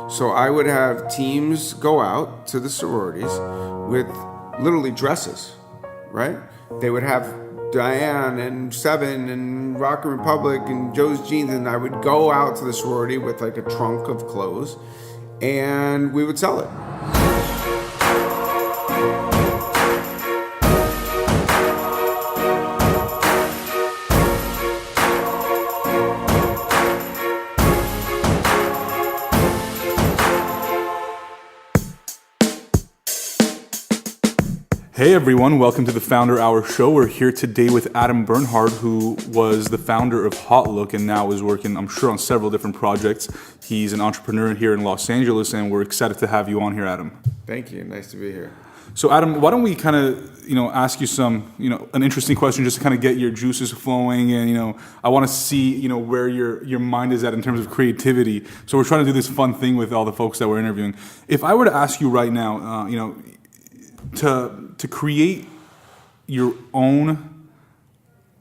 So I would have teams go out to the sororities with literally dresses, right? They would have Diane and Seven and Rock and Republic and Joe's Jeans, and I would go out to the sorority with like a trunk of clothes, and we would sell it. Hey everyone, welcome to the Founder Hour Show. We're here today with Adam Bernhard, who was the founder of HauteLook and now is working, I'm sure, on several different projects. He's an entrepreneur here in Los Angeles, and we're excited to have you on here, Adam. Thank you. Nice to be here. So Adam, why don't we kind of, ask you some, an interesting question just to kind of get your juices flowing, and, I want to see, where your mind is at in terms of creativity. So we're trying to do this fun thing with all the folks that we're interviewing. If I were to ask you right now, to create your own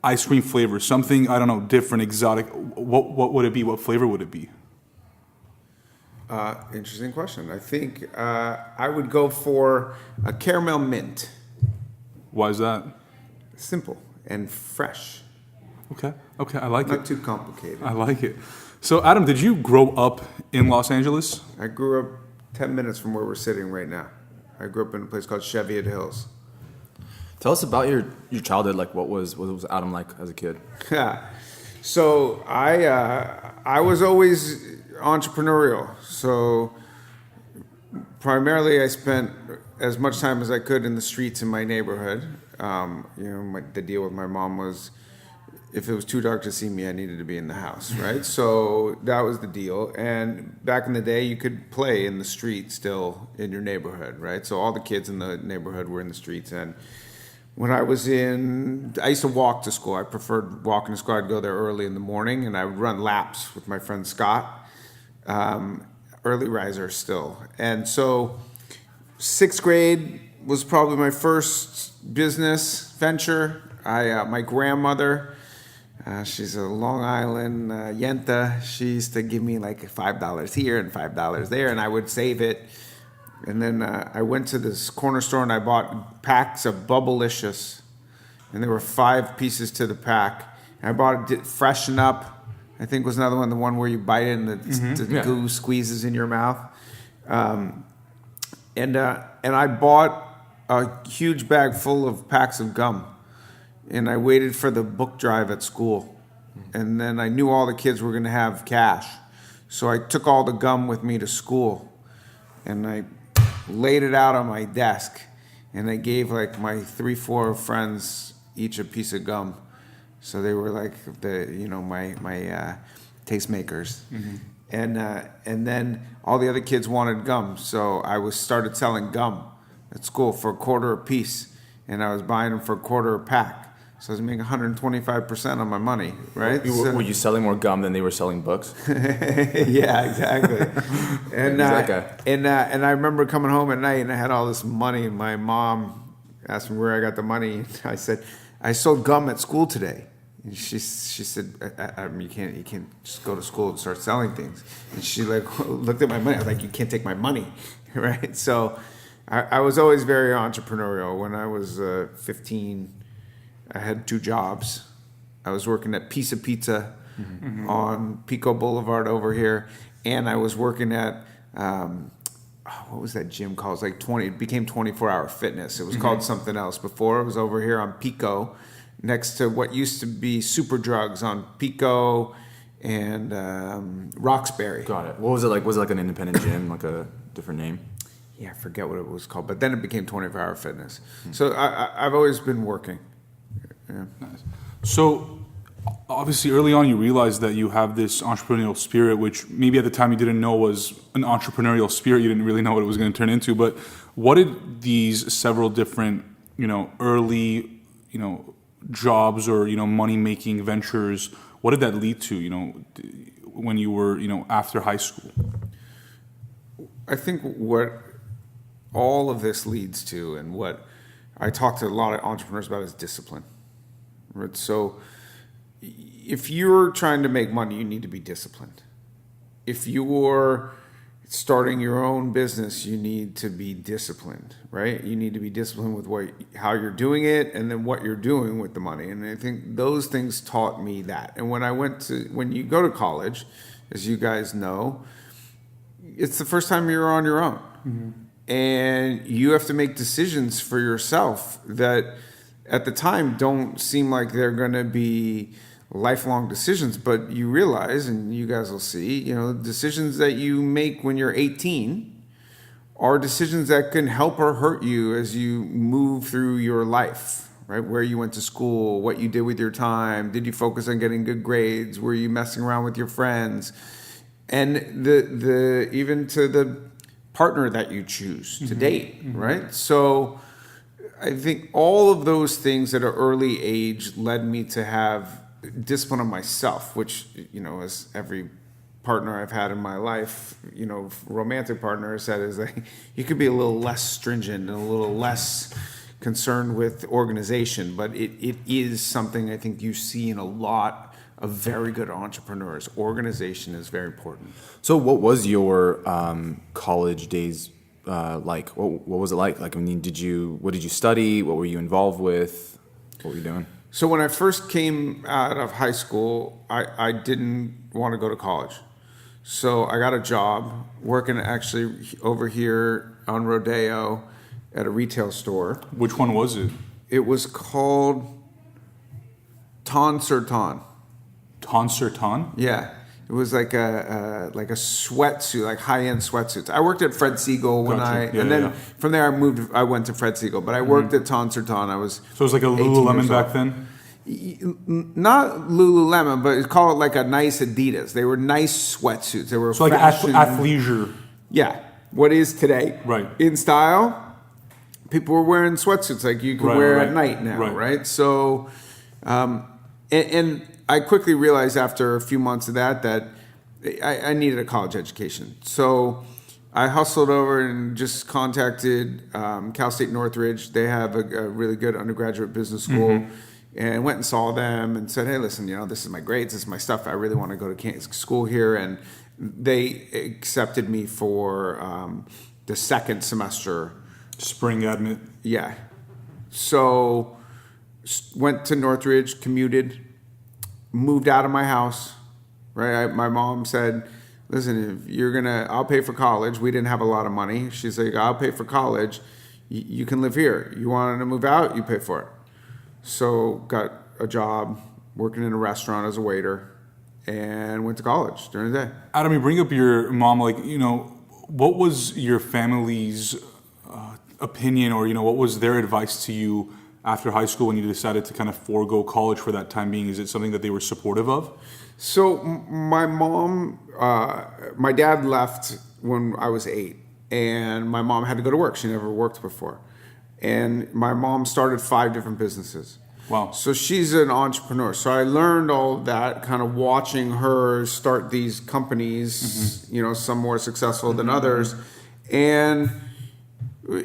ice cream flavor, something, I don't know, different, exotic, what would it be? What flavor would it be? Interesting question. I think I would go for a caramel mint. Why is that? Simple and fresh. Okay, I like it. Not too complicated. I like it. So Adam, did you grow up in Los Angeles? I grew up 10 minutes from where we're sitting right now. I grew up in a place called Cheviot Hills. Tell us about your childhood. Like, what was Adam like as a kid? So I was always entrepreneurial. So primarily I spent as much time as I could in the streets in my neighborhood. The deal with my mom was, if it was too dark to see me, I needed to be in the house, right? So that was the deal. And back in the day, you could play in the street still in your neighborhood, right? So all the kids in the neighborhood were in the streets. And when I used to walk to school. I preferred walking to school. I'd go there early in the morning, and I would run laps with my friend Scott, early riser still. And so 6th grade was probably my first business venture. My grandmother... she's a Long Island Yenta. She used to give me like $5 here and $5 there, and I would save it. And then I went to this corner store and I bought packs of Bubblicious, and there were 5 pieces to the pack. And I bought it Freshen Up, I think was another one, the one where you bite it and the goo squeezes in your mouth. And I bought a huge bag full of packs of gum. And I waited for the book drive at school. And then I knew all the kids were going to have cash. So I took all the gum with me to school. And I laid it out on my desk. And I gave like my 3-4 friends each a piece of gum. So they were like my tastemakers. Mm-hmm. And then all the other kids wanted gum. So I started selling gum at school for $0.25 a piece. And I was buying them for $0.25 a pack. So I was making 125% on my money, right? Were you selling more gum than they were selling books? Yeah, exactly. And I remember coming home at night and I had all this money, and my mom asked me where I got the money. I said, I sold gum at school today. And she said, you can't just go to school and start selling things. And she looked at my money. I was like, you can't take my money, right? So I was always very entrepreneurial. When I was 15. I had 2 jobs. I was working at Pizza Pizza on Pico Boulevard over here, and I was working at what was that gym called? It was like it became 24-hour fitness. It was called something else before. It was over here on Pico, next to what used to be Super Drugs on Pico and Roxbury. Got it. What was it like? Was it like an independent gym, like a different name? Yeah, I forget what it was called, but then it became 24-hour fitness. So I've always been working. Yeah. Nice. So obviously early on you realized that you have this entrepreneurial spirit, which maybe at the time you didn't know was an entrepreneurial spirit. You didn't really know what it was going to turn into. But what did these several different, early, jobs or, money-making ventures, what did that lead to, when you were, after high school? I think what all of this leads to, and what I talk to a lot of entrepreneurs about, is discipline. Right? So if you're trying to make money, you need to be disciplined. If you're starting your own business, you need to be disciplined, right? You need to be disciplined with how you're doing it, and then what you're doing with the money. And I think those things taught me that. And when you go to college, as you guys know, it's the first time you're on your own. Mm-hmm. And you have to make decisions for yourself that at the time don't seem like they're going to be lifelong decisions, but you realize, and you guys will see, decisions that you make when you're 18 are decisions that can help or hurt you as you move through your life, right? Where you went to school, what you did with your time, did you focus on getting good grades, were you messing around with your friends, and the even to the partner that you choose to date, right? So I think all of those things at an early age led me to have discipline on myself, which, as every partner I've had in my life, romantic partner has said, is that you could be a little less stringent and a little less concerned with organization, but it is something I think you see in a lot of very good entrepreneurs. Organization is very important. So what was your college days like? What was it like? Like, I mean, what did you study? What were you involved with? What were you doing? So when I first came out of high school, I didn't want to go to college. So I got a job working actually over here on Rodeo at a retail store. Which one was it? It was called Ton Sur Ton. Ton Sur Ton? Yeah. It was like a sweatsuit, like high-end sweatsuits. I worked at Fred Siegel from there I went to Fred Siegel, but I worked at Ton Sur Ton. So it was like a Lululemon back then? Not Lululemon, but call it like a nice Adidas. They were nice sweatsuits. They were so like athleisure. Yeah, what is today? Right. In style, people were wearing sweatsuits like you can wear at night now, right? So, and I quickly realized after a few months of that I needed a college education. So I hustled over and just contacted Cal State Northridge. They have a really good undergraduate business school, and went and saw them and said, hey, listen, this is my grades, this is my stuff. I really want to go to school here. And they accepted me for the second semester. Spring admit. Yeah. So went to Northridge, commuted, moved out of my house, right? My mom said, listen, if I'll pay for college. We didn't have a lot of money. She's like, I'll pay for college. You can live here. You want to move out? You pay for it. So got a job working in a restaurant as a waiter and went to college during the day. Adam, you bring up your mom, what was your family's opinion or, what was their advice to you after high school when you decided to kind of forego college for that time being? Is it something that they were supportive of? So my mom, my dad left when I was 8, and my mom had to go to work. She never worked before. And my mom started 5 different businesses. Wow. So she's an entrepreneur. So I learned all that kind of watching her start these companies, some more successful than others. And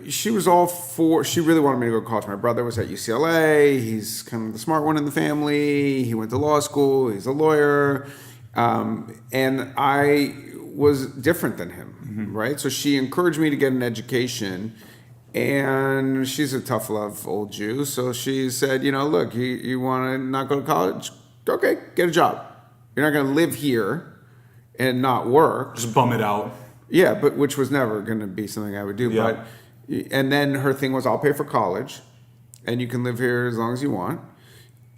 she was all for, she really wanted me to go to college. My brother was at UCLA. He's kind of the smart one in the family. He went to law school. He's a lawyer. And I was different than him, right? So she encouraged me to get an education. And she's a tough love old Jew. So she said, look, you want to not go to college? Okay, get a job. You're not going to live here and not work. Just bum it out. Yeah, but which was never going to be something I would do. Yeah. And then her thing was, I'll pay for college, and you can live here as long as you want.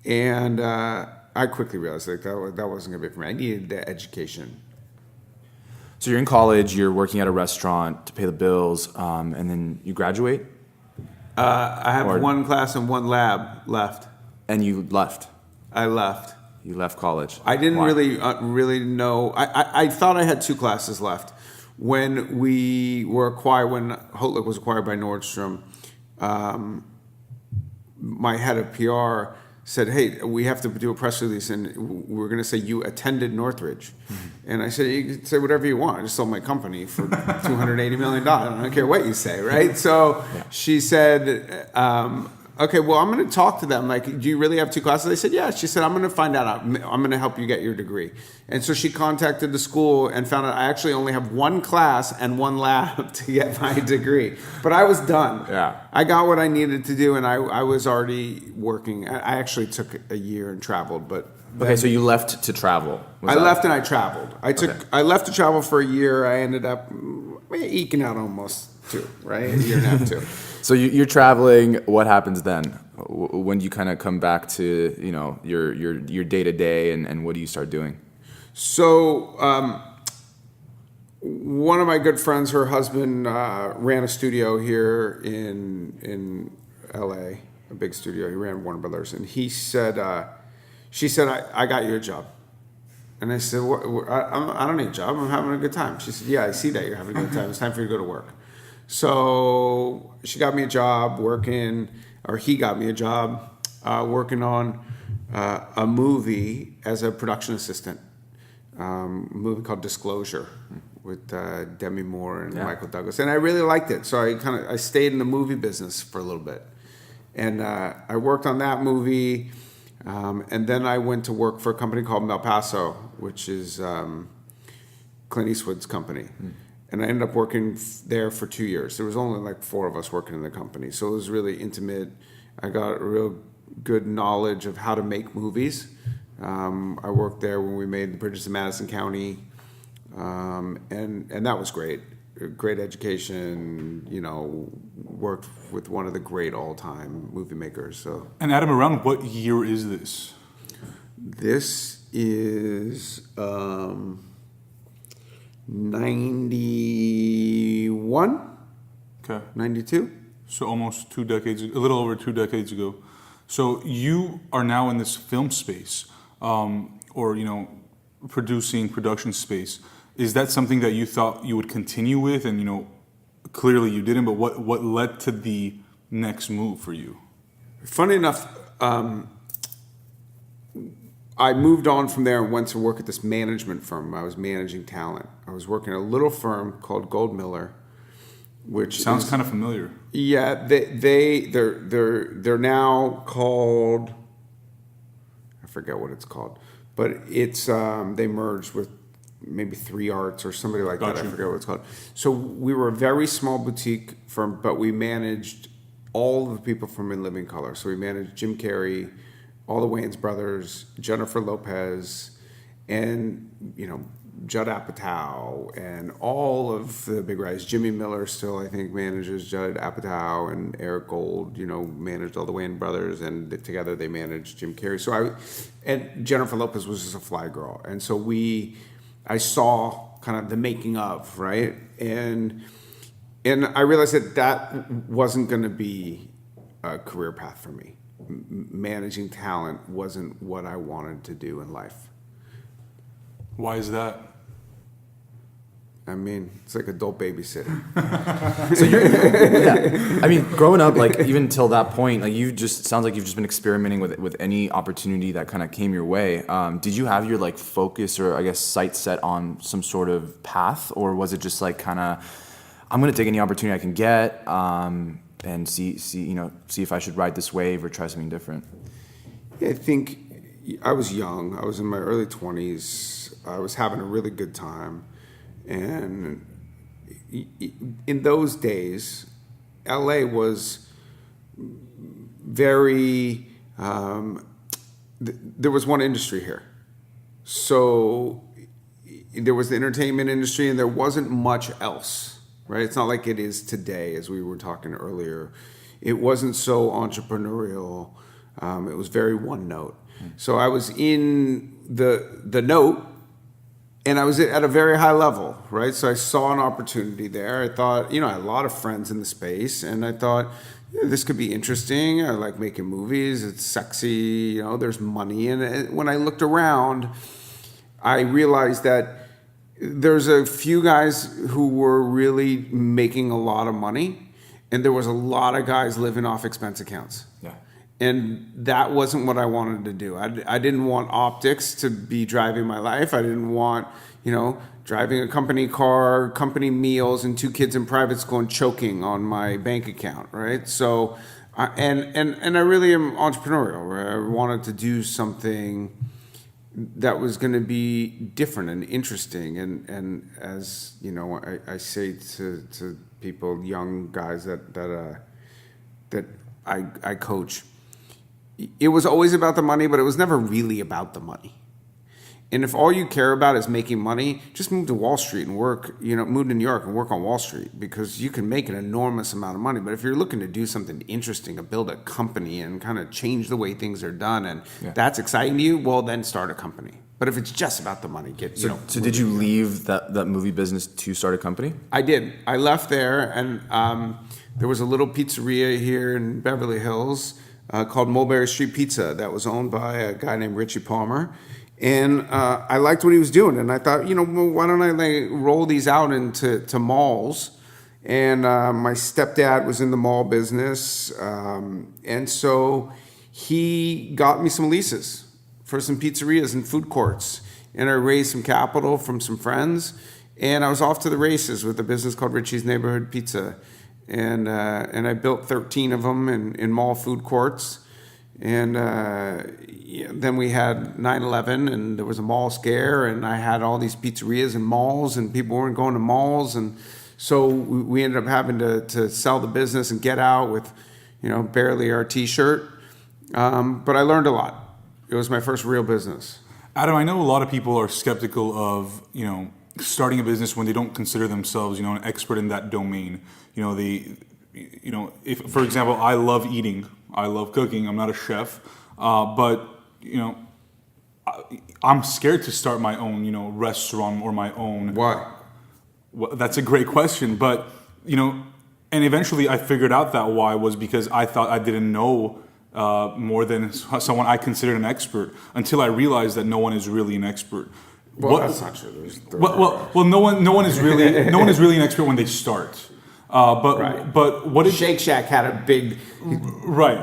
And I quickly realized that wasn't going to be for me. I needed the education. So you're in college, you're working at a restaurant to pay the bills, and then you graduate? I have one class and one lab left. And you left? I left. You left college? I didn't really know. I thought I had 2 classes left. When we were acquired, when HauteLook was acquired by Nordstrom, my head of PR said, hey, we have to do a press release, and we're going to say you attended Northridge. And I said, you can say whatever you want. I just sold my company for $280 million. I don't care what you say, right? So she said, okay, well, I'm going to talk to them. Like, do you really have 2 classes? They said, yeah. She said, I'm going to find that out. I'm going to help you get your degree. And so she contacted the school and found out I actually only have 1 class and 1 lab to get my degree. But I was done. Yeah. I got what I needed to do, and I was already working. I actually took a year and traveled, but... Okay, so you left to travel. I left and I traveled. I left to travel for a year. I ended up eking out almost 2, right? A year and a half, 2. So you're traveling. What happens then? When do you kind of come back to your day to day, and what do you start doing? So one of my good friends, her husband ran a studio here in L.A., a big studio. He ran Warner Brothers, and he said, she said, I got you a job. And I said, I don't need a job. I'm having a good time. She said, yeah, I see that you're having a good time. It's time for you to go to work. So she got me a job he got me a job working on a movie as a production assistant. A movie called Disclosure with Demi Moore and Michael Douglas. And I really liked it. So I stayed in the movie business for a little bit. And I worked on that movie. And then I went to work for a company called Mel Paso, which is Clint Eastwood's company. And I ended up working there for 2 years. There was only like 4 of us working in the company. So it was really intimate. I got a real good knowledge of how to make movies. I worked there when we made The Bridges of Madison County. And that was great. Great education, worked with one of the great all-time movie makers. So. And Adam, around what year is this? This is 91? Okay. 92? So almost 2 decades, a little over 2 decades ago. So you are now in this film space, production space. Is that something that you thought you would continue with? And, clearly you didn't, but what led to the next move for you? Funny enough, I moved on from there and went to work at this management firm. I was managing talent. I was working at a little firm called Gold Miller, which sounds kind of familiar. Yeah, they're now called, I forget what it's called, but it's they merged with maybe 3 Arts or somebody like that. I forget what it's called. So we were a very small boutique firm, but we managed all of the people from In Living Color. So we managed Jim Carrey, all the Wayans brothers, Jennifer Lopez, and Judd Apatow, and all of the big guys. Jimmy Miller still, I think, manages Judd Apatow, and Eric Gold, managed all the Wayans brothers, and together they managed Jim Carrey. And Jennifer Lopez was just a fly girl, and so I saw kind of the making of, right? And I realized that wasn't going to be a career path for me. Managing talent wasn't what I wanted to do in life. Why is that? I mean, it's like adult babysitting. So I mean, growing up, like even till that point, like sounds like you've just been experimenting with any opportunity that kind of came your way. Did you have your like focus or I guess sight set on some sort of path, or was it just like kind of, I'm going to take any opportunity I can get and see if I should ride this wave or try something different? Yeah, I think I was young. I was in my early 20s. I was having a really good time. And in those days, LA was very, there was one industry here. So there was the entertainment industry and there wasn't much else, right? It's not like it is today, as we were talking earlier. It wasn't so entrepreneurial. It was very one note. So I was in the note, and I was at a very high level, right? So I saw an opportunity there. I thought, I had a lot of friends in the space, and I thought, this could be interesting. I like making movies. It's sexy. There's money in it. When I looked around, I realized that there's a few guys who were really making a lot of money, and there was a lot of guys living off expense accounts. Yeah. And that wasn't what I wanted to do. I didn't want optics to be driving my life. I didn't want, driving a company car, company meals, and 2 kids in private school and choking on my bank account, right? So And I really am entrepreneurial. Right? I wanted to do something that was going to be different and interesting. And as you know, I say to people, young guys that I coach, it was always about the money, but it was never really about the money. And if all you care about is making money, just move to Wall Street and work, move to New York and work on Wall Street, because you can make an enormous amount of money. But if you're looking to do something interesting, to build a company and kind of change the way things are done, and that's exciting to you, well, then start a company. But if it's just about the money, So did you leave that movie business to start a company? I did. I left there, and there was a little pizzeria here in Beverly Hills called Mulberry Street Pizza that was owned by a guy named Richie Palmer. And I liked what he was doing, and I thought, well, why don't I roll these out into malls? And my stepdad was in the mall business, and so he got me some leases for some pizzerias and food courts, and I raised some capital from some friends, and I was off to the races with a business called Richie's Neighborhood Pizza, and I built 13 of them in mall food courts. And then we had 9/11, and there was a mall scare, and I had all these pizzerias and malls, and people weren't going to malls, and so we ended up having to sell the business and get out with, barely our T-shirt. But I learned a lot. It was my first real business. Adam, I know a lot of people are skeptical of, starting a business when they don't consider themselves, an expert in that domain. If, for example, I love eating, I love cooking, I'm not a chef, but, I'm scared to start my own, restaurant or my own. Why? Well, that's a great question, but, and eventually I figured out that why was because I thought I didn't know more than someone I considered an expert, until I realized that no one is really an expert. Well, that's not true. Well, no one is really an expert when they start. But what did Shake Shack had a big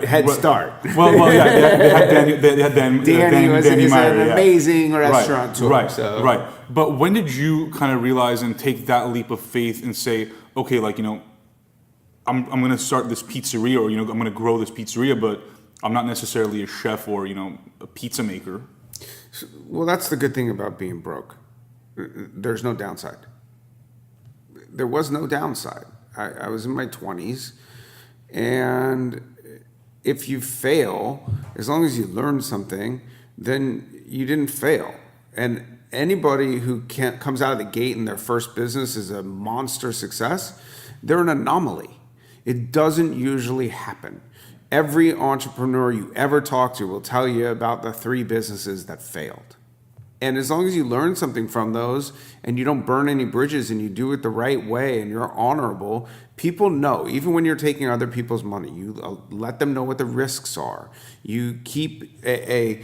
head start. Well, yeah, they had Danny was an amazing restaurateur. Right. But when did you kind of realize and take that leap of faith and say, okay, I'm going to start this pizzeria, or I'm going to grow this pizzeria, but I'm not necessarily a chef or a pizza maker. Well, that's the good thing about being broke. There's no downside. There was no downside. I was in my 20s, and if you fail, as long as you learn something, then you didn't fail. And anybody who comes out of the gate in their first business is a monster success, they're an anomaly. It doesn't usually happen. Every entrepreneur you ever talk to will tell you about the 3 businesses that failed. And as long as you learn something from those, and you don't burn any bridges, and you do it the right way, and you're honorable, people know. Even when you're taking other people's money, you let them know what the risks are. You keep a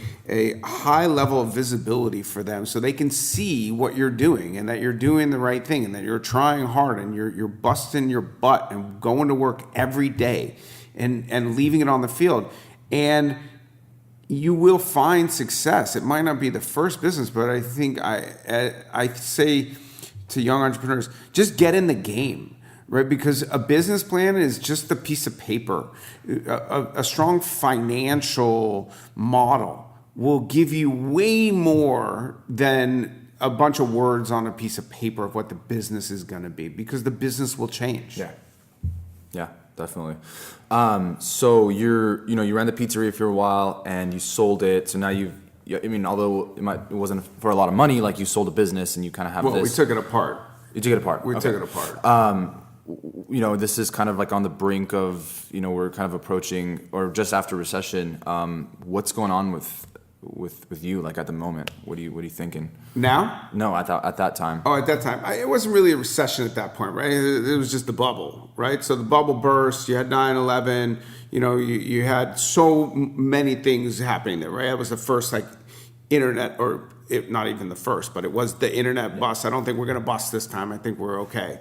high level of visibility for them, so they can see what you're doing, and that you're doing the right thing, and that you're trying hard, and you're busting your butt and going to work every day, and leaving it on the field. And you will find success. It might not be the first business, but I think I say to young entrepreneurs, just get in the game, right? Because a business plan is just a piece of paper. A strong financial model will give you way more than a bunch of words on a piece of paper of what the business is going to be, because the business will change. Yeah, definitely. So you ran the pizzeria for a while and you sold it. So now although it wasn't for a lot of money, you sold a business and you kind of have this. Well, we took it apart. You took it apart. We took it apart. This is kind of on the brink of, we're kind of approaching, or just after recession. What's going on with you, at the moment? What are you thinking? Now? No, at that time. Oh, at that time. It wasn't really a recession at that point, right? It was just the bubble, right? So the bubble burst, you had 9/11, you had so many things happening there, right? It was the first, internet, or not even the first, but it was the internet bust. I don't think we're going to bust this time. I think we're okay.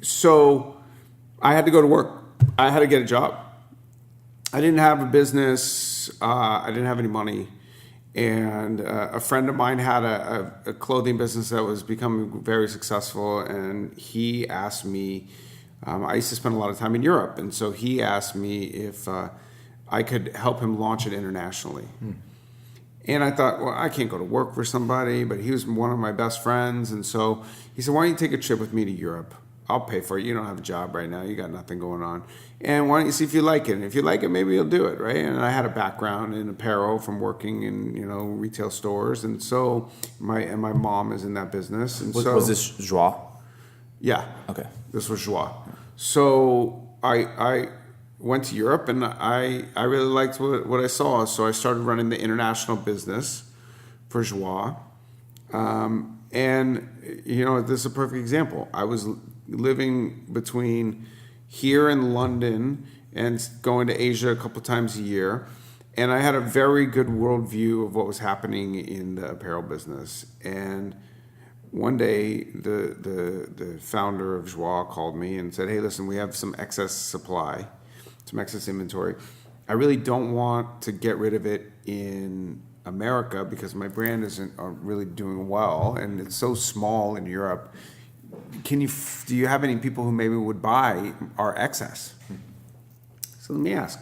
So I had to go to work. I had to get a job. I didn't have a business. I didn't have any money. And a friend of mine had a clothing business that was becoming very successful. And he asked me I used to spend a lot of time in Europe, and so he asked me if I could help him launch it internationally. And I thought, well, I can't go to work for somebody, but he was one of my best friends, and so he said, why don't you take a trip with me to Europe? I'll pay for it. You don't have a job right now. You got nothing going on. And why don't you see if you like it? And if you like it, maybe you'll do it, right? And I had a background in apparel from working in, retail stores. And so my mom is in that business. And Was this Joie? Yeah. Okay. This was Joie. So I went to Europe, and I really liked what I saw. So I started running the international business for Joie. And, this is a perfect example. I was living between here in London and going to Asia a couple times a year. And I had a very good worldview of what was happening in the apparel business. And one day, the founder of Joie called me and said, hey, listen, we have some excess supply, some excess inventory. I really don't want to get rid of it in America because my brand isn't really doing well, and it's so small in Europe. Do you have any people who maybe would buy our excess? So let me ask.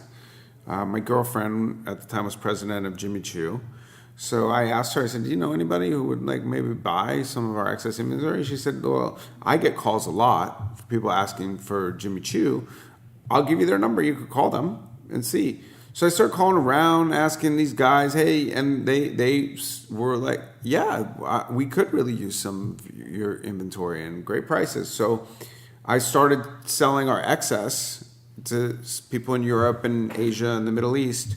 My girlfriend at the time was president of Jimmy Choo. So I asked her, I said, do you know anybody who would maybe buy some of our excess inventory? She said, well, I get calls a lot for people asking for Jimmy Choo. I'll give you their number. You could call them and see. So I started calling around, asking these guys, hey, and they were like, yeah, we could really use some of your inventory and great prices. So I started selling our excess to people in Europe and Asia and the Middle East,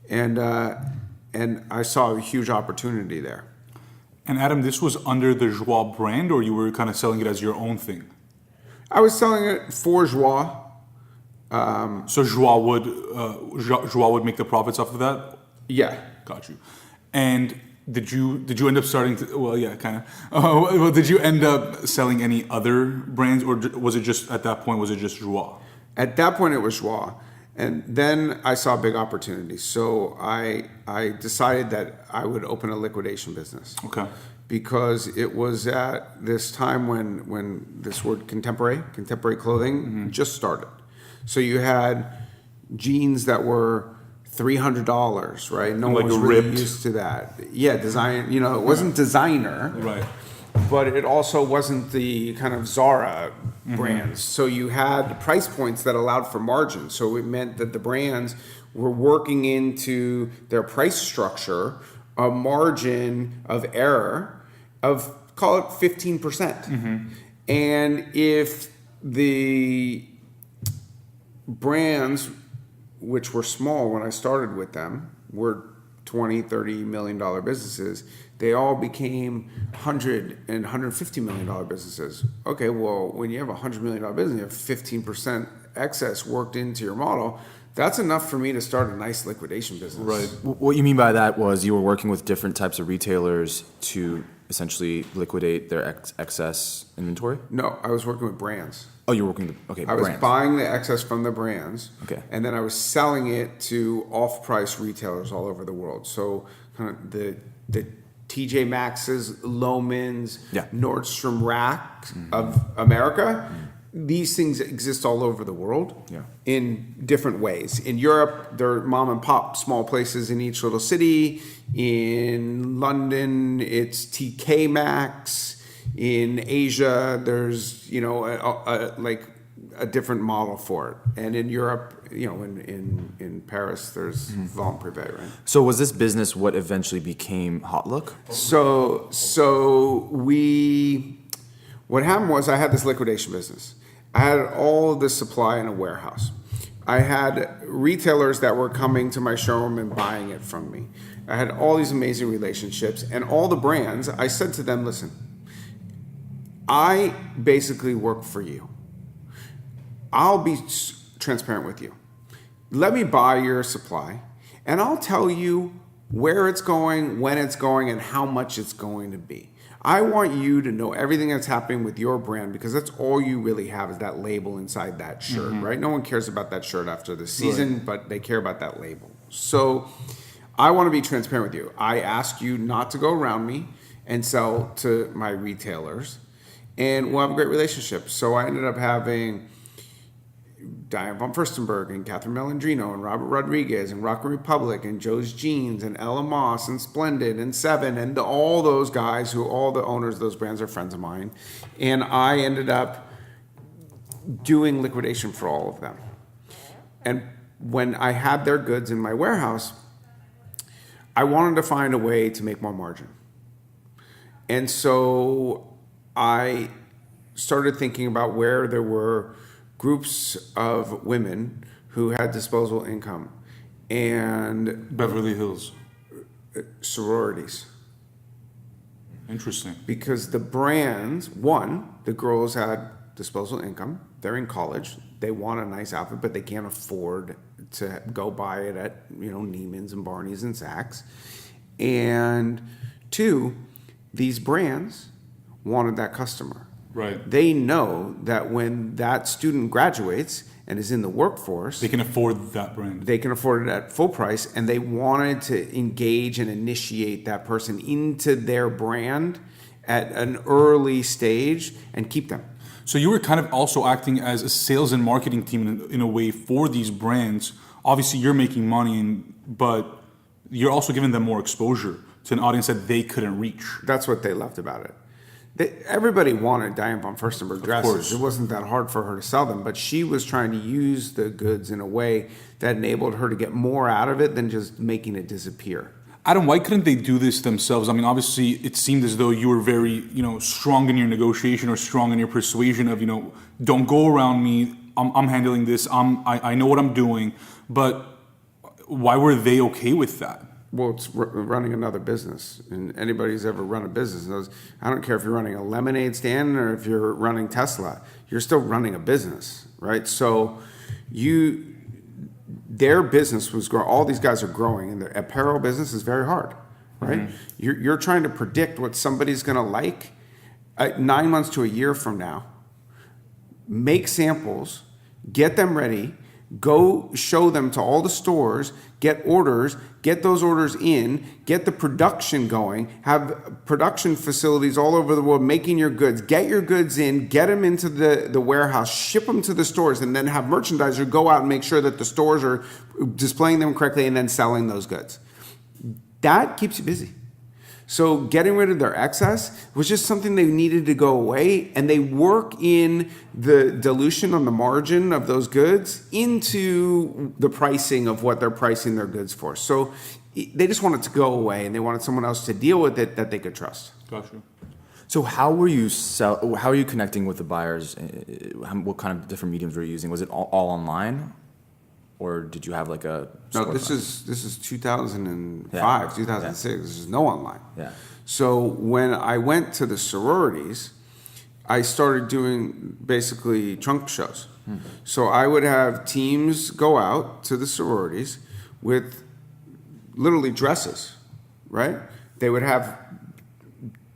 and I saw a huge opportunity there. And Adam, this was under the Joie brand, or you were kind of selling it as your own thing? I was selling it for Joie. So Joie would make the profits off of that? Yeah. Got you. And did you end up starting to, well, yeah, kind of. Well, did you end up selling any other brands, or was it just, at that point, was it just Joie? At that point, it was Joie. And then I saw a big opportunity. So I decided that I would open a liquidation business. Okay. Because it was at this time when this word contemporary clothing just started. So you had jeans that were $300, right? No one was really used to that. Yeah, design. It wasn't designer, right? But it also wasn't the kind of Zara brands. So you had price points that allowed for margin. So it meant that the brands were working into their price structure a margin of error of, call it 15%. And if the brands, which were small when I started with them, were $20, $30 million businesses, they all became $100 and $150 million businesses. Okay, well, when you have a $100 million business, you have 15% excess worked into your model. That's enough for me to start a nice liquidation business. Right. What you mean by that was you were working with different types of retailers to essentially liquidate their excess inventory? No, I was working with brands. Oh, you were working with, okay, I brands. was buying the excess from the brands. Okay. And then I was selling it to off-price retailers all over the world. So kind of the TJ Maxx's, Loehmann's, Nordstrom Rack of America. These things exist all over the world in different ways. In Europe, there are mom and pop small places in each little city. In London, it's TK Maxx. In Asia, there's a different model for it. And in Europe, in Paris, there's Vente Privée, right? So was this business what eventually became HauteLook? What happened was I had this liquidation business. I had all of this supply in a warehouse. I had retailers that were coming to my showroom and buying it from me. I had all these amazing relationships, and all the brands, I said to them, listen, I basically work for you. I'll be transparent with you. Let me buy your supply, and I'll tell you where it's going, when it's going, and how much it's going to be. I want you to know everything that's happening with your brand, because that's all you really have is that label inside that shirt, right? No one cares about that shirt after the season, but they care about that label. So I want to be transparent with you. I ask you not to go around me and sell to my retailers, and we'll have a great relationship. So I ended up having Diane von Furstenberg and Catherine Melandrino and Robert Rodriguez and Rock and Republic and Joe's Jeans and Ella Moss and Splendid and Seven and all those guys all the owners of those brands are friends of mine. And I ended up doing liquidation for all of them. And when I had their goods in my warehouse, I wanted to find a way to make more margin. And so I started thinking about where there were groups of women who had disposable income and Beverly Hills. sororities. Interesting. Because the brands, one, the girls had disposable income. They're in college. They want a nice outfit, but they can't afford to go buy it at, Neiman's and Barney's and Saks. And two, these brands wanted that customer. Right. They know that when that student graduates and is in the workforce, They can afford that brand. they can afford it at full price, and they wanted to engage and initiate that person into their brand at an early stage and keep them. So you were kind of also acting as a sales and marketing team in a way for these brands. Obviously, you're making money, but you're also giving them more exposure to an audience that they couldn't reach. That's what they loved about it. Everybody wanted Diane von Furstenberg dresses. course. It wasn't that hard for her to sell them, but she was trying to use the goods in a way that enabled her to get more out of it than just making it disappear. Adam, why couldn't they do this themselves? I mean, obviously, it seemed as though you were very, strong in your negotiation or strong in your persuasion of, don't go around me. I'm handling this. I know what I'm doing. But why were they okay with that? Well, it's running another business, and anybody who's ever run a business knows. I don't care if you're running a lemonade stand or if you're running Tesla. You're still running a business, right? So, their business was growing. All these guys are growing, and the apparel business is very hard, right? Mm-hmm. You're trying to predict what somebody's going to like 9 months to a year from now. Make samples, get them ready. Go show them to all the stores, get orders, get those orders in, get the production going, have production facilities all over the world making your goods, get your goods in, get them into the warehouse, ship them to the stores, and then have merchandiser go out and make sure that the stores are displaying them correctly and then selling those goods. That keeps you busy. So getting rid of their excess was just something they needed to go away, and they work in the dilution on the margin of those goods into the pricing of what they're pricing their goods for. So they just wanted to go away, and they wanted someone else to deal with it that they could trust. Gotcha. So how are you connecting with the buyers? What kind of different mediums were you using? Was it all online? Or did you have like a... No, this is 2005, 2006. This is no online. Yeah. So when I went to the sororities, I started doing basically trunk shows. Mm-hmm. So I would have teams go out to the sororities with literally dresses, right? They would have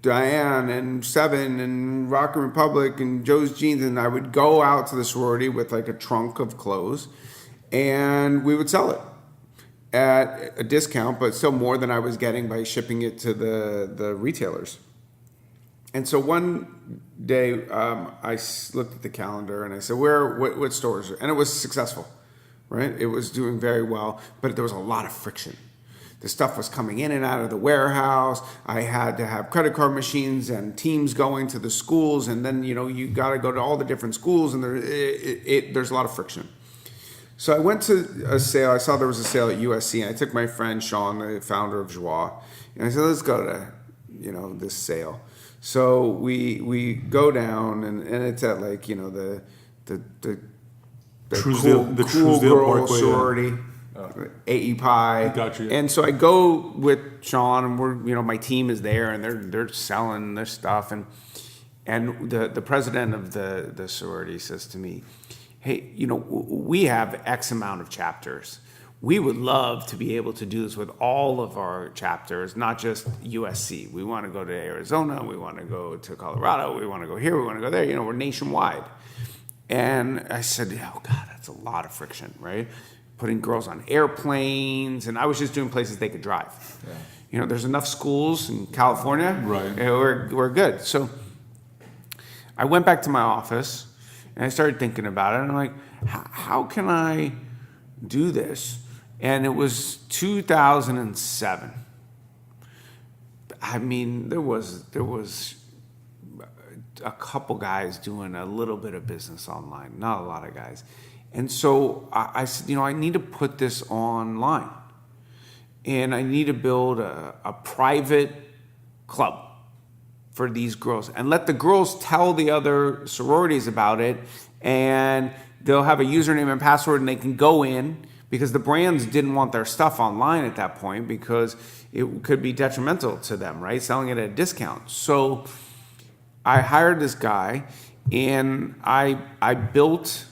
Diane and Seven and Rock and Republic and Joe's Jeans, and I would go out to the sorority with like a trunk of clothes, and we would sell it at a discount, but still more than I was getting by shipping it to the retailers. And so one day I looked at the calendar and I said, what stores? And it was successful, right? It was doing very well, but there was a lot of friction. The stuff was coming in and out of the warehouse. I had to have credit card machines and teams going to the schools, and then you got to go to all the different schools, and there's a lot of friction. So I went to a sale. I saw there was a sale at USC, and I took my friend Sean, the founder of Joie, and I said, let's go to this sale. So we go down, and it's at like the cool girl Parkway, sorority. AE Pie. Got you. And so I go with Sean, and we're my team is there, and they're selling their stuff, and the president of the sorority says to me, hey, we have X amount of chapters. We would love to be able to do this with all of our chapters, not just USC. We want to go to Arizona. We want to go to Colorado. We want to go here. We want to go there. We're nationwide. And I said, oh, God, that's a lot of friction, right? Putting girls on airplanes. And I was just doing places they could drive. Yeah. There's enough schools in California. Right. We're good. So I went back to my office, And I started thinking about it, and I'm like, how can I do this? And it was 2007. I mean, there was a couple guys doing a little bit of business online, not a lot of guys. And so I said, I need to put this online. And I need to build a private club for these girls and let the girls tell the other sororities about it. And they'll have a username and password and they can go in, because the brands didn't want their stuff online at that point because it could be detrimental to them, right? Selling it at a discount. So I hired this guy and I built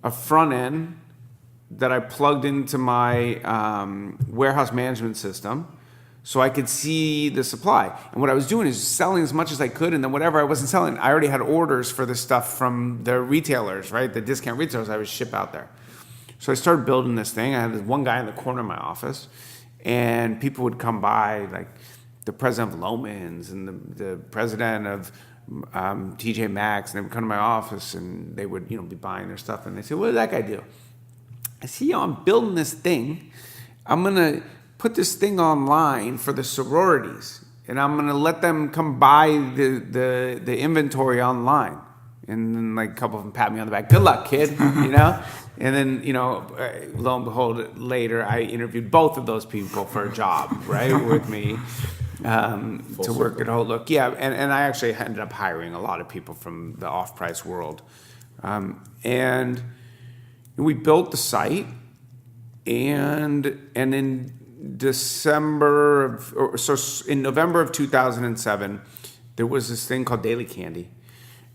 a front end that I plugged into my warehouse management system so I could see the supply. And what I was doing is selling as much as I could, and then whatever I wasn't selling, I already had orders for the stuff from the retailers, right? The discount retailers I would ship out there. So I started building this thing. I had this one guy in the corner of my office, and people would come by, like the president of Loman's and the president of TJ Maxx, and they would come to my office and they would, be buying their stuff, and they say, "What did that guy do?" I see, I'm building this thing. I'm gonna put this thing online for the sororities, and I'm gonna let them come buy the inventory online. And then like a couple of them pat me on the back. "Good luck, kid," And then, lo and behold, later I interviewed both of those people for a job, right, with me to work at HauteLook. Yeah, and I actually ended up hiring a lot of people from the off-price world. And we built the site, and in in November of 2007, there was this thing called Daily Candy.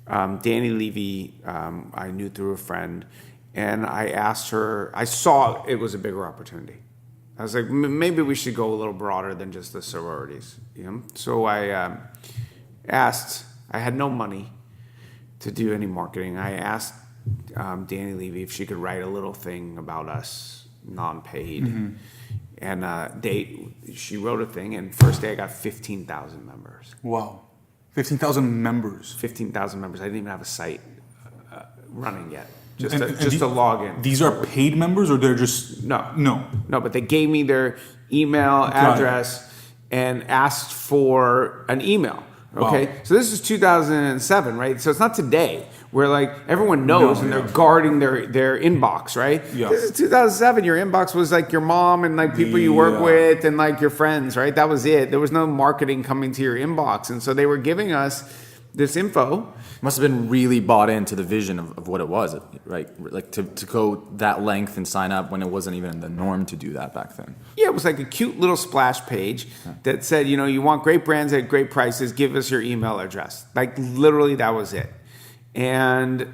Danny Levy, I knew through a friend, and I asked her, I saw it was a bigger opportunity. I was like, maybe we should go a little broader than just the sororities. So I asked, I had no money to do any marketing. I asked Danny Levy if she could write a little thing about us, non-paid. Mm-hmm. And she wrote a thing, and first day I got 15,000 members. Wow. 15,000 members. 15,000 members. I didn't even have a site running yet. Just to log in. These are paid members, or they're just... No, but they gave me their email address and asked for an email. Okay? Wow. So this is 2007, right? So it's not today where like everyone knows and they're guarding their inbox, right? Yeah. This is 2007. Your inbox was like your mom and like people you work with and like your friends, right? That was it. There was no marketing coming to your inbox. And so they were giving us this info. Must have been really bought into the vision of what it was, right? Like to go that length and sign up when it wasn't even the norm to do that back then. Yeah, it was like a cute little splash page that said, you want great brands at great prices, give us your email address. Like literally that was it. And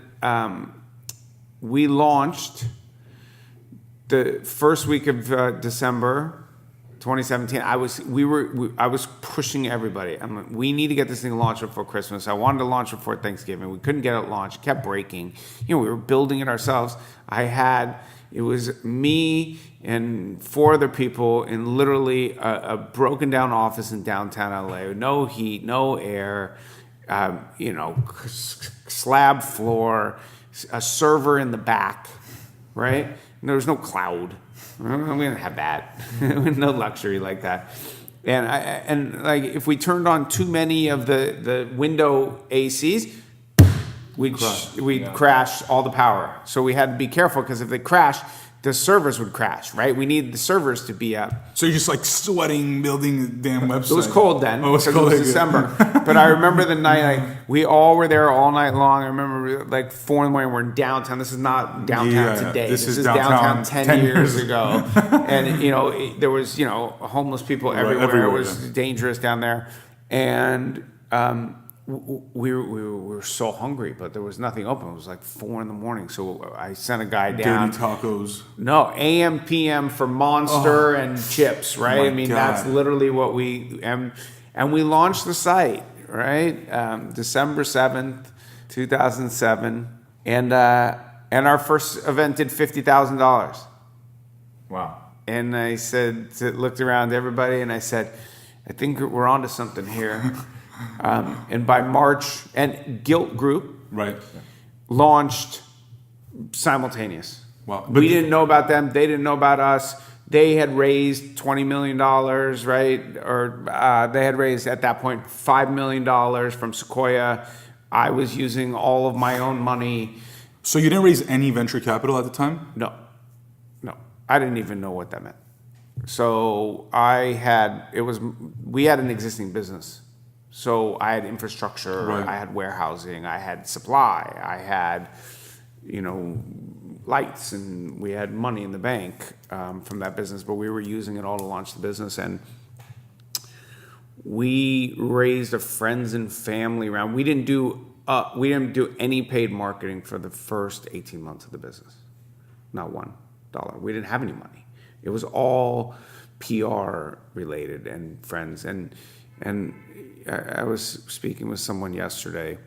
we launched the first week of December 2017. I was pushing everybody. I'm like, we need to get this thing launched before Christmas. I wanted to launch before Thanksgiving. We couldn't get it launched. It kept breaking. We were building it ourselves. It was me and 4 other people in literally a broken down office in downtown LA. No heat, no air, slab floor, a server in the back, right? And there was no cloud. We didn't have that. No luxury like that. And like if we turned on too many of the window ACs, we'd crash all the power. So we had to be careful because if they crashed, the servers would crash, right? We needed the servers to be up. So you're just like sweating, building a damn website. It was cold then. It was December. But I remember the night, we all were there all night long. I remember like 4 a.m, we're in downtown. This is not downtown today. This is downtown 10 years ago. And, there was, homeless people everywhere. It was dangerous down there. And we were so hungry, but there was nothing open. It was like 4 a.m. So I sent a guy down. Dirty tacos. No, AM, PM for Monster and chips, right? God. That's literally what and we launched the site, right? December 7th, 2007. And our first event did $50,000. Wow. And I looked around to everybody and I said, I think we're onto something here. And by March, and Guilt Group, right, launched simultaneous. Wow. We didn't know about them. They didn't know about us. They had raised $20 million, right? Or they had raised at that point $5 million from Sequoia. I was using all of my own money. So you didn't raise any venture capital at the time? No. I didn't even know what that meant. So we had an existing business. So I had infrastructure, Right. I had warehousing, I had supply, I had, lights, and we had money in the bank from that business, but we were using it all to launch the business. And we raised a friends and family round. We didn't do any paid marketing for the first 18 months of the business. Not $1. We didn't have any money. It was all PR related and friends. And I was speaking with someone yesterday.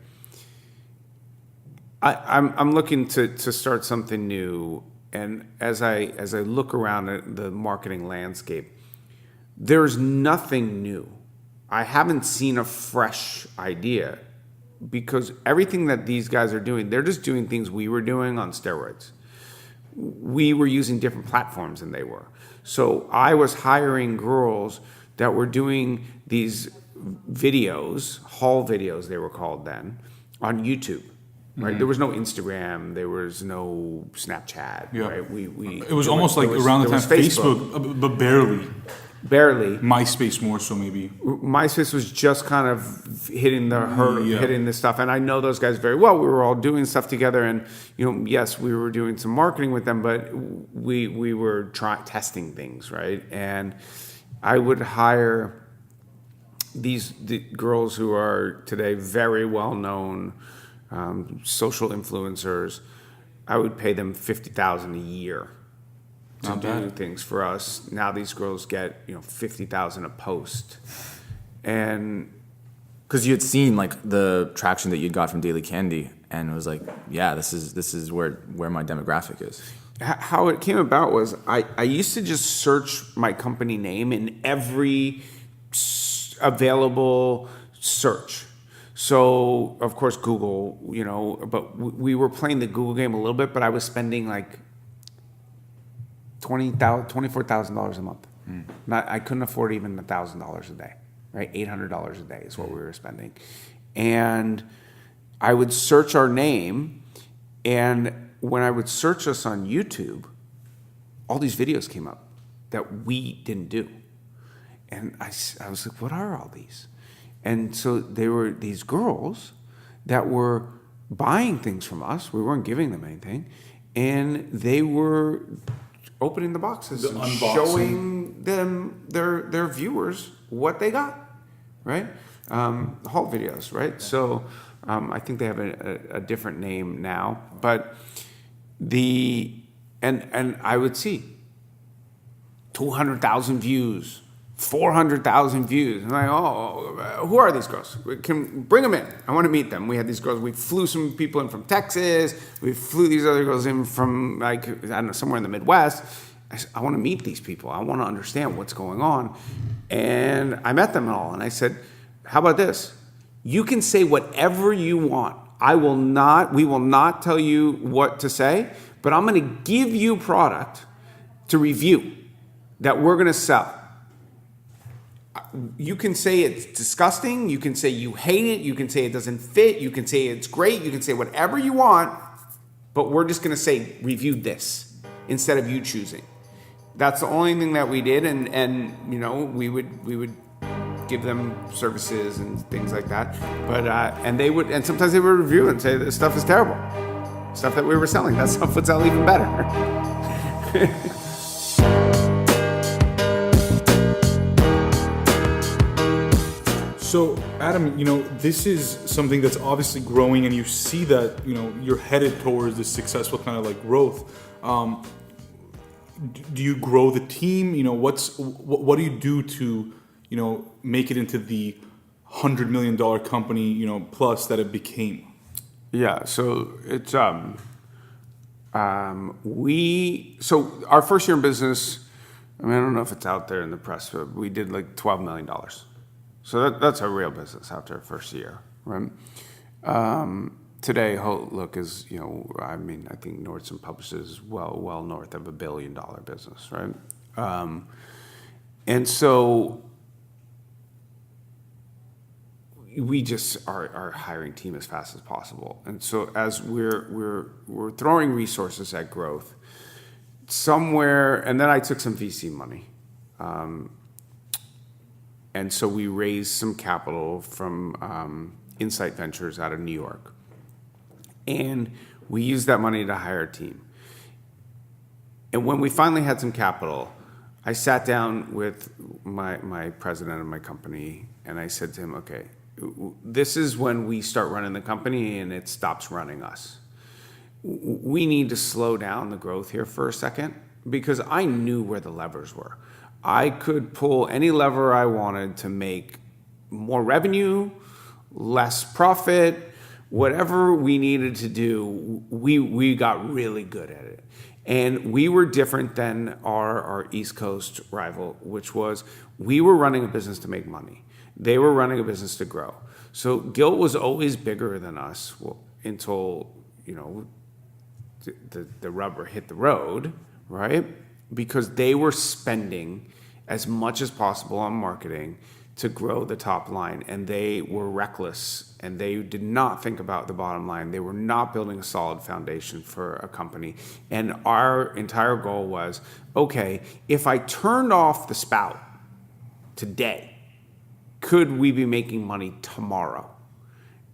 I'm looking to start something new, and as I look around at the marketing landscape, there's nothing new. I haven't seen a fresh idea, because everything that these guys are doing, they're just doing things we were doing on steroids. We were using different platforms than they were. So I was hiring girls that were doing these videos, haul videos they were called then, on YouTube. Right, there was no Instagram, there was no Snapchat. Yeah. Right, It was almost like around the time Facebook, but barely. Barely. MySpace more so maybe. MySpace was just kind of hitting the hurdle, Yeah. hitting this stuff, and I know those guys very well. We were all doing stuff together, and yes, we were doing some marketing with them, but we were testing things, right? And I would hire the girls who are today very well known. Social influencers. I would pay them $50,000 a year to do things for us. Now these girls get $50,000 a post, and Because you had seen like the traction that you got from Daily Candy, and it was like, yeah, this is where my demographic is. how it came about was I used to just search my company name in every available search. So, of course, Google, but we were playing the Google game a little bit, but I was spending like $24,000 a month. I couldn't afford even $1,000 a day, right? $800 a day is what we were spending. And I would search our name, and when I would search us on YouTube, all these videos came up that we didn't do. And I was like, what are all these? And so they were these girls that were buying things from us. We weren't giving them anything. And they were opening the boxes and showing them, their viewers, what they got, right? Haul videos, right? So I think they have a different name now. But and I would see 200,000 views, 400,000 views. And I'm like, who are these girls? We can bring them in. I want to meet them. We had these girls. We flew some people in from Texas. We flew these other girls in from somewhere in the Midwest. I said, I want to meet these people. I want to understand what's going on. And I met them all. And I said, how about this? You can say whatever you want. We will not tell you what to say, but I'm going to give you product to review that we're going to sell. You can say it's disgusting. You can say you hate it. You can say it doesn't fit. You can say it's great. You can say whatever you want, but we're just going to say review this instead of you choosing. That's the only thing that we did, and we would give them services and things like that. But and sometimes they would review and say this stuff is terrible. Stuff that we were selling, that stuff would sell even better. So, Adam, this is something that's obviously growing, and you see that, you're headed towards this successful kind of like growth. Do you grow the team? What do you do to, make it into the $100 million company, plus that it became? Yeah, so it's so our first year in business, I don't know if it's out there in the press, but we did like $12 million. So that's a real business after our first year, right? today, HauteLook is, I think Nordstrom publishes well north of $1 billion business, right? And so we just are hiring team as fast as possible. And so as we're throwing resources at growth somewhere, and then I took some VC money. And so we raised some capital from Insight Ventures out of New York. And we used that money to hire a team. And when we finally had some capital, I sat down with my president of my company, and I said to him, okay, this is when we start running the company and it stops running us. We need to slow down the growth here for a second, because I knew where the levers were. I could pull any lever I wanted to make more revenue, less profit, whatever we needed to do, we got really good at it. And we were different than our East Coast rival, which was we were running a business to make money. They were running a business to grow. So Gilt was always bigger than us until, the rubber hit the road, right? Because they were spending as much as possible on marketing to grow the top line, and they were reckless, and they did not think about the bottom line. They were not building a solid foundation for a company. And our entire goal was, okay, if I turned off the spout today, could we be making money tomorrow?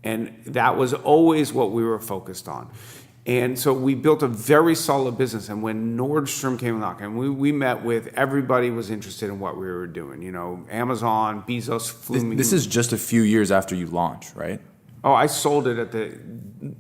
And that was always what we were focused on. And so we built a very solid business. And when Nordstrom came knocking, we met with everybody was interested in what we were doing. Amazon, Bezos flew me. This is just a few years after you launch, right? Oh, I sold it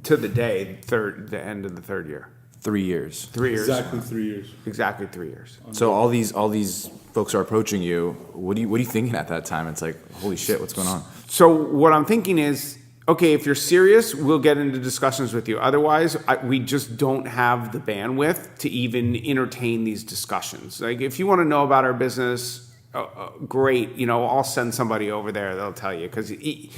to the day, the end of the third year. 3 years. 3 years. Exactly 3 years. Exactly 3 years. So all these folks are approaching you. What are you thinking at that time? It's like, holy shit, what's going on? So what I'm thinking is, okay, if you're serious, we'll get into discussions with you. Otherwise, we just don't have the bandwidth to even entertain these discussions. Like, if you want to know about our business, great. I'll send somebody over there. They'll tell you, because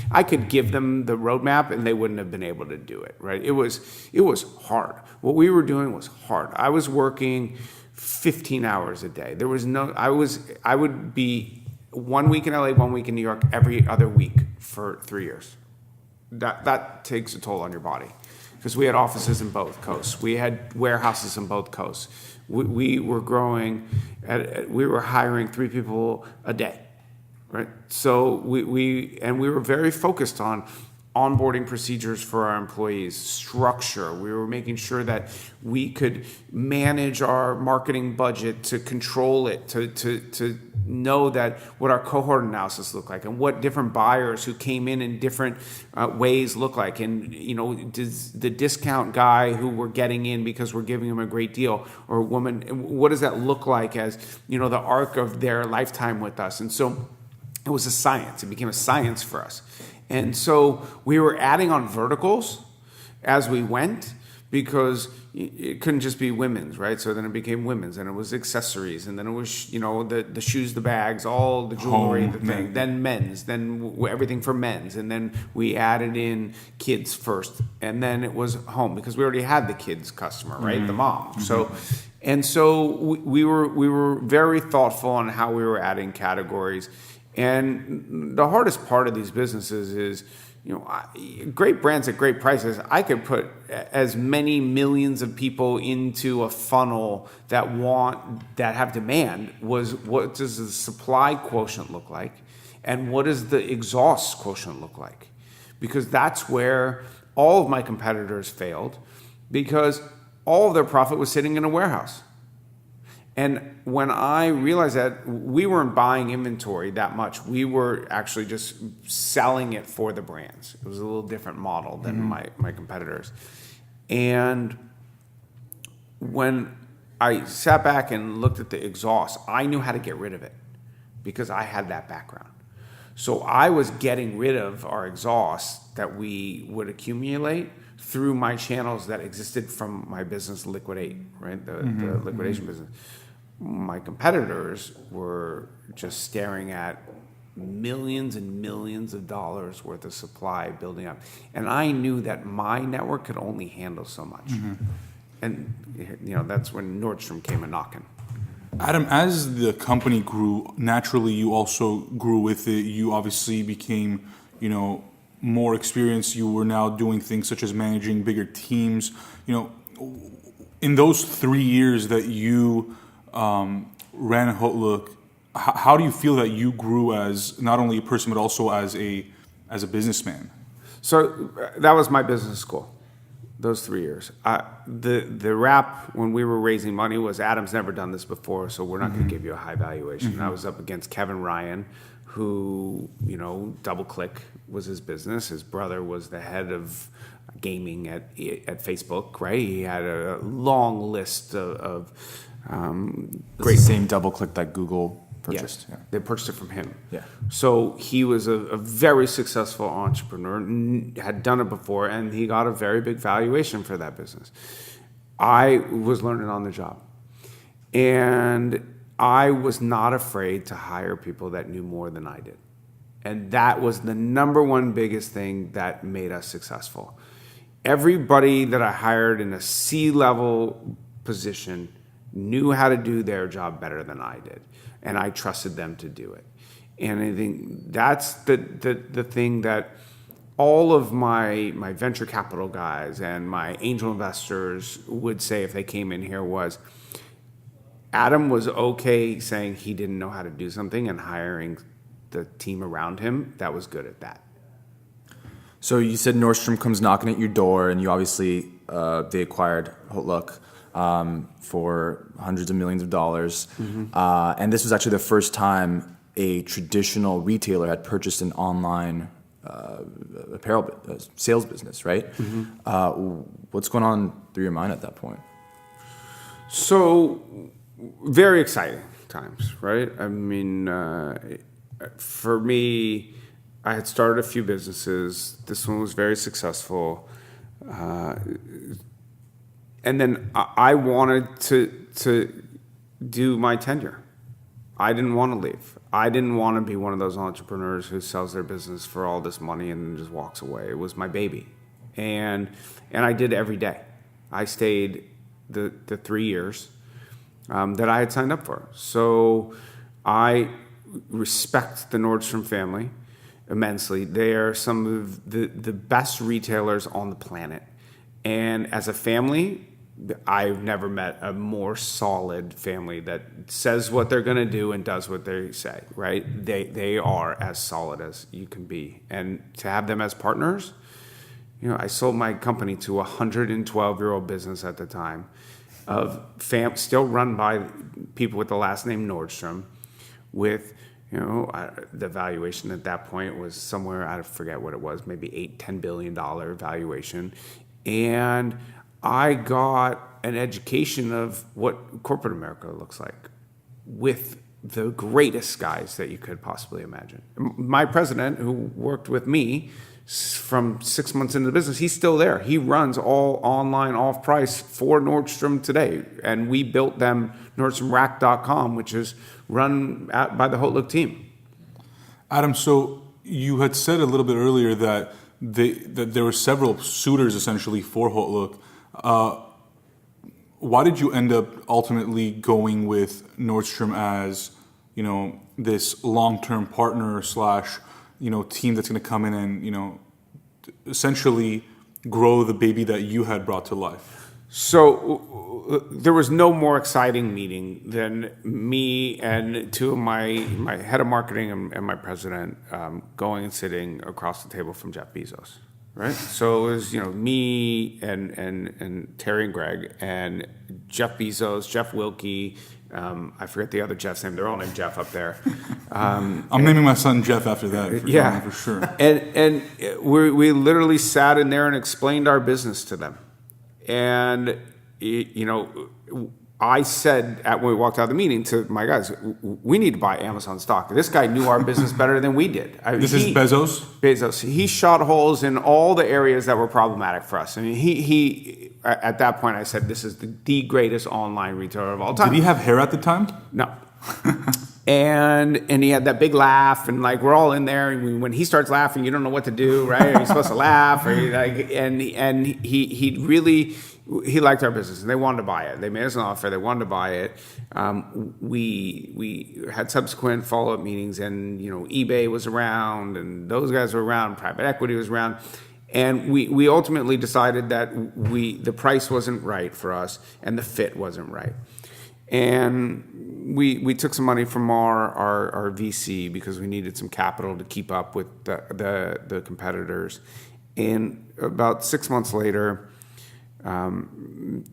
I could give them the roadmap and they wouldn't have been able to do it. Right? It was hard. What we were doing was hard. I was working 15 hours a day. There was I would be 1 week in LA, 1 week in New York, every other week for 3 years. That takes a toll on your body, because we had offices in both coasts. We had warehouses in both coasts. We were growing. We were hiring 3 people a day, right? So we were very focused on onboarding procedures for our employees, structure. We were making sure that we could manage our marketing budget, to control it, to know that what our cohort analysis looked like, and what different buyers who came in different ways look like. And, does the discount guy who we're getting in because we're giving him a great deal, or a woman, what does that look like as, the arc of their lifetime with us? And so it was a science. It became a science for us. And so we were adding on verticals as we went, because it couldn't just be women's, right? So then it became women's, and it was accessories, and then it was, the shoes, the bags, all the jewelry, the thing. Then men's, then everything for men's, and then we added in kids first, and then it was home, because we already had the kids customer, right? Mm-hmm. The mom. Mm-hmm. So we were very thoughtful on how we were adding categories. And the hardest part of these businesses is, great brands at great prices. I could put as many millions of people into a funnel that have demand. What does the supply quotient look like? And what does the exhaust quotient look like? Because that's where all of my competitors failed, because all of their profit was sitting in a warehouse. And when I realized that, we weren't buying inventory that much. We were actually just selling it for the brands. It was a little different model than my competitors. And when I sat back and looked at the exhaust, I knew how to get rid of it, because I had that background. So I was getting rid of our exhaust that we would accumulate through my channels that existed from my business, Liquidate, right? The liquidation business. My competitors were just staring at millions and millions of dollars worth of supply building up. And I knew that my network could only handle so much. And, that's when Nordstrom came a knocking. Adam, as the company grew, naturally you also grew with it. You obviously became, more experienced. You were now doing things such as managing bigger teams. In those 3 years that you ran HauteLook, how do you feel that you grew as not only a person but also as a businessman? So that was my business school. Those 3 years. The rap when we were raising money was Adam's never done this before, so we're not going to give you a high valuation. I was up against Kevin Ryan, who, DoubleClick was his business. His brother was the head of gaming at Facebook, right? He had a long list of Great. The same DoubleClick that Google purchased. Yeah. They purchased it from him. Yeah. So he was a very successful entrepreneur, had done it before, and he got a very big valuation for that business. I was learning on the job. And I was not afraid to hire people that knew more than I did. And that was the number one biggest thing that made us successful. Everybody that I hired in a C-level position knew how to do their job better than I did. And I trusted them to do it. And I think that's the thing that all of my venture capital guys and my angel investors would say if they came in here was, Adam was okay saying he didn't know how to do something and hiring the team around him that was good at that. So you said Nordstrom comes knocking at your door, and you obviously, they acquired HauteLook for hundreds of millions of dollars. And this was actually the first time a traditional retailer had purchased an online apparel sales business, right? What's going on through your mind at that point? So, very exciting times, right? I mean, for me, I had started a few businesses. This one was very successful. And then I wanted to do my tenure. I didn't want to leave. I didn't want to be one of those entrepreneurs who sells their business for all this money and then just walks away. It was my baby. And I did every day. I stayed the 3 years that I had signed up for. So I respect the Nordstrom family immensely. They are some of the best retailers on the planet. And as a family, I've never met a more solid family that says what they're going to do and does what they say, right? They are as solid as you can be. And to have them as partners, I sold my company to a 112-year-old business at the time, still run by people with the last name Nordstrom, with the valuation at that point was somewhere, I forget what it was, maybe $10 billion valuation. And I got an education of what corporate America looks like with the greatest guys that you could possibly imagine. My president, who worked with me from 6 months into the business, he's still there. He runs all online off-price for Nordstrom today. And we built them NordstromRack.com, which is run by the HauteLook team. Adam, so you had said a little bit earlier that there were several suitors essentially for HauteLook. Why did you end up ultimately going with Nordstrom as, this long-term partner / team that's going to come in and, essentially grow the baby that you had brought to life? So there was no more exciting meeting than me and two of my head of marketing and my president going and sitting across the table from Jeff Bezos. Right, so it was me and Terry and Greg and Jeff Bezos, Jeff Wilkie. I forget the other Jeff's name. They're all named Jeff up there. I'm naming my son Jeff after that. For sure. And we literally sat in there and explained our business to them. And I said when we walked out of the meeting to my guys, we need to buy Amazon stock. This guy knew our business better than we did. This is Bezos? Bezos. He shot holes in all the areas that were problematic for us. I mean, he at that point, I said, this is the greatest online retailer of all time. Did he have hair at the time? No. And he had that big laugh, and like we're all in there, and when he starts laughing, you don't know what to do, right? Are you supposed to laugh? Or he really liked our business, and they wanted to buy it. They made us an offer. They wanted to buy it. We had subsequent follow-up meetings, and eBay was around, and those guys were around. Private equity was around. And we ultimately decided that the price wasn't right for us, and the fit wasn't right. And we took some money from our VC because we needed some capital to keep up with the competitors. And about 6 months later,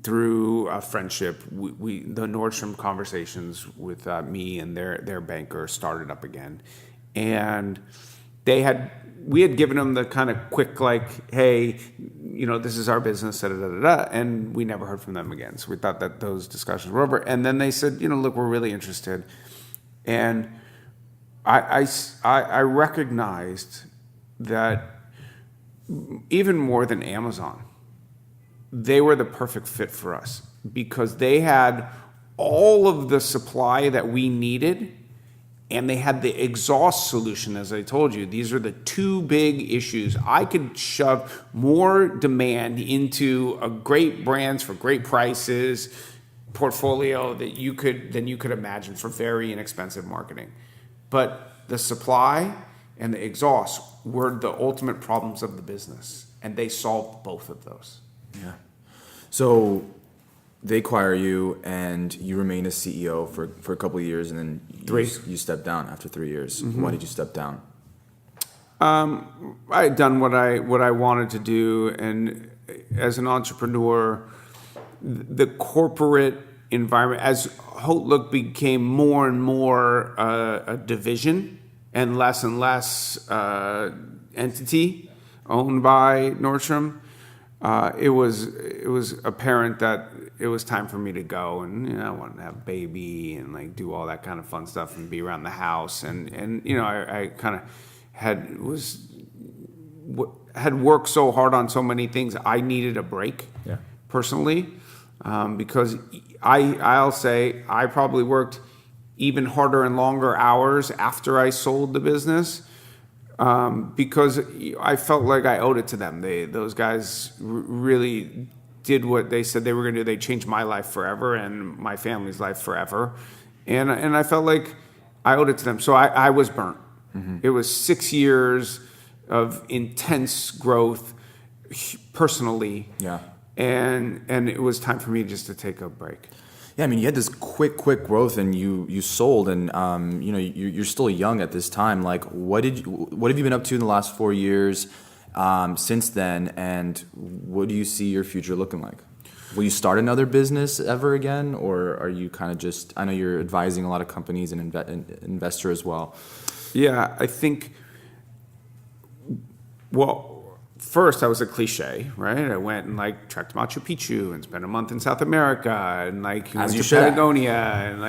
through a friendship, the Nordstrom conversations with me and their banker started up again. And we had given them the kind of quick, like, hey, this is our business, and we never heard from them again. So we thought that those discussions were over. And then they said, look, we're really interested. And I recognized that even more than Amazon, they were the perfect fit for us because they had all of the supply that we needed. And they had the exhaust solution, as I told you. These are the two big issues. I could shove more demand into a great brands for great prices portfolio than you could imagine for very inexpensive marketing. But the supply and the exhaust were the ultimate problems of the business, and they solved both of those. Yeah. So they acquire you, and you remain as CEO for a couple of years, and then you stepped down after 3 years. Mm-hmm. Why did you step down? I had done what I wanted to do, and as an entrepreneur, the corporate environment, as HauteLook became more and more a division and less entity owned by Nordstrom, it was apparent that it was time for me to go, and I wanted to have a baby and like do all that kind of fun stuff and be around the house, and I kind of had worked so hard on so many things. I needed a break, personally, because I'll say I probably worked even harder and longer hours after I sold the business. Because I felt like I owed it to them. Those guys really did what they said they were going to do. They changed my life forever and my family's life forever. And I felt like I owed it to them. So I was burnt. Mm-hmm. It was 6 years of intense growth personally. Yeah. And it was time for me just to take a break. Yeah, I mean, you had this quick growth, and you sold, and you're still young at this time. Like, what have you been up to in the last 4 years since then, and what do you see your future looking like? Will you start another business ever again, or are you kind of just? I know you're advising a lot of companies and investor as well. Yeah, I think. Well, first I was a cliche, right? I went and trekked Machu Picchu and spent a month in South America and went to Patagonia and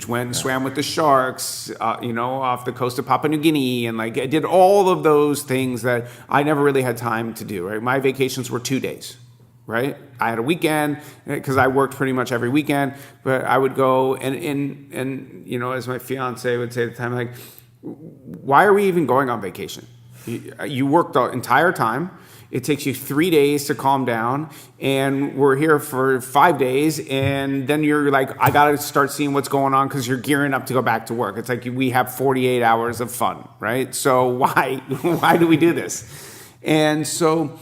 went and swam with the sharks, off the coast of Papua New Guinea, and I did all of those things that I never really had time to do. Right, my vacations were 2 days. Right, I had a weekend because I worked pretty much every weekend, but I would go and as my fiance would say at the time, why are we even going on vacation? You work the entire time. It takes you 3 days to calm down, and we're here for 5 days, and then you're like, I got to start seeing what's going on because you're gearing up to go back to work. It's like we have 48 hours of fun, right? So why do we do this? And so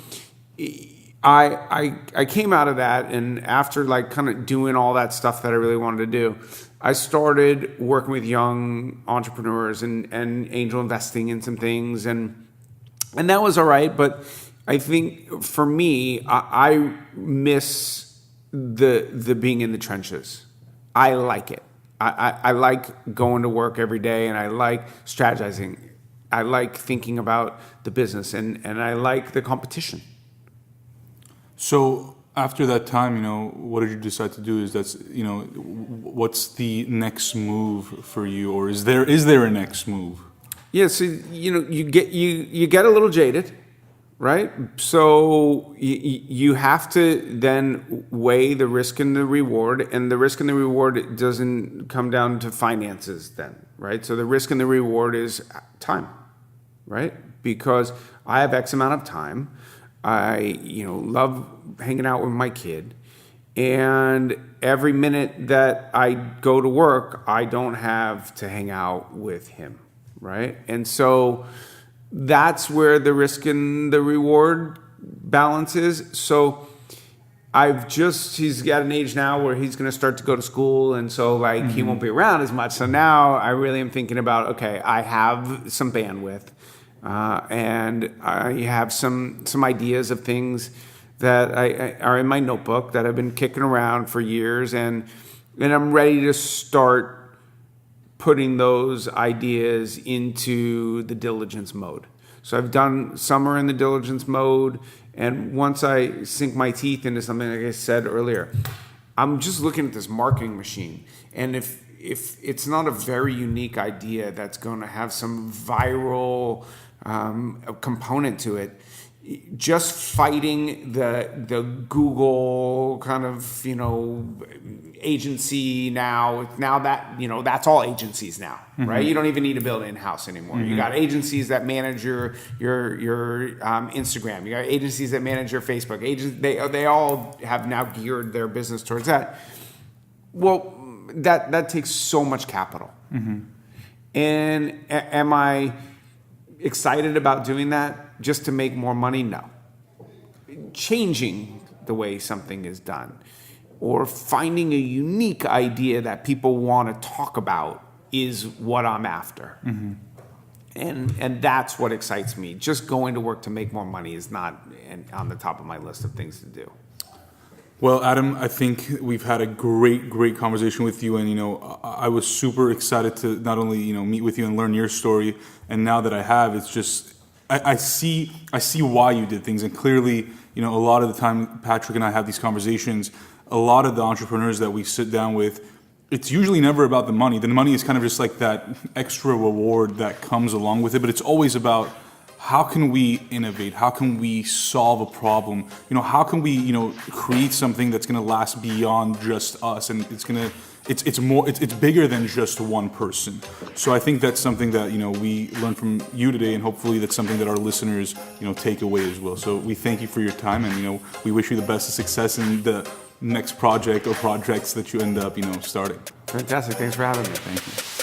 I came out of that, and after kind of doing all that stuff that I really wanted to do, I started working with young entrepreneurs and angel investing in some things, and that was all right, but I think for me, I miss the being in the trenches. I like it. I like going to work every day, and I like strategizing. I like thinking about the business, and I like the competition. So after that time, what did you decide to do? What's the next move for you, or is there a next move? Yeah, so you get a little jaded, right? So you have to then weigh the risk and the reward, and the risk and the reward doesn't come down to finances then, right? So the risk and the reward is time, right? Because I have X amount of time. I, love hanging out with my kid, and every minute that I go to work, I don't have to hang out with him, right? And so that's where the risk and the reward balance is. So he's got an age now where he's going to start to go to school, and so he won't be around as much. So now I really am thinking about, okay, I have some bandwidth, and I have some ideas of things that I are in my notebook that I've been kicking around for years, and I'm ready to start putting those ideas into the diligence mode. So I've done summer in the diligence mode, and once I sink my teeth into something, like I said earlier, I'm just looking at this marketing machine, and if it's not a very unique idea that's going to have some viral component to it, just fighting the Google kind of agency now that that's all agencies now, right? You don't even need to build it in-house anymore. You got agencies that manage your Instagram. You got agencies that manage your Facebook. They all have now geared their business towards that. Well, that takes so much capital. And am I excited about doing that just to make more money? No. Changing the way something is done, or finding a unique idea that people want to talk about, is what I'm after. And that's what excites me. Just going to work to make more money is not on the top of my list of things to do. Well, Adam, I think we've had a great conversation with you, and I was super excited to not only meet with you and learn your story, and now that I have, it's just I see why you did things, and clearly, a lot of the time Patrick and I have these conversations. A lot of the entrepreneurs that we sit down with, it's usually never about the money. The money is kind of just like that extra reward that comes along with it, but it's always about how can we innovate? How can we solve a problem? How can we, create something that's going to last beyond just us, and it's bigger than just one person. So I think that's something that we learned from you today, and hopefully that's something that our listeners take away as well. So we thank you for your time, and we wish you the best of success in the next project or projects that you end up starting. Fantastic. Thanks for having me. Thank you.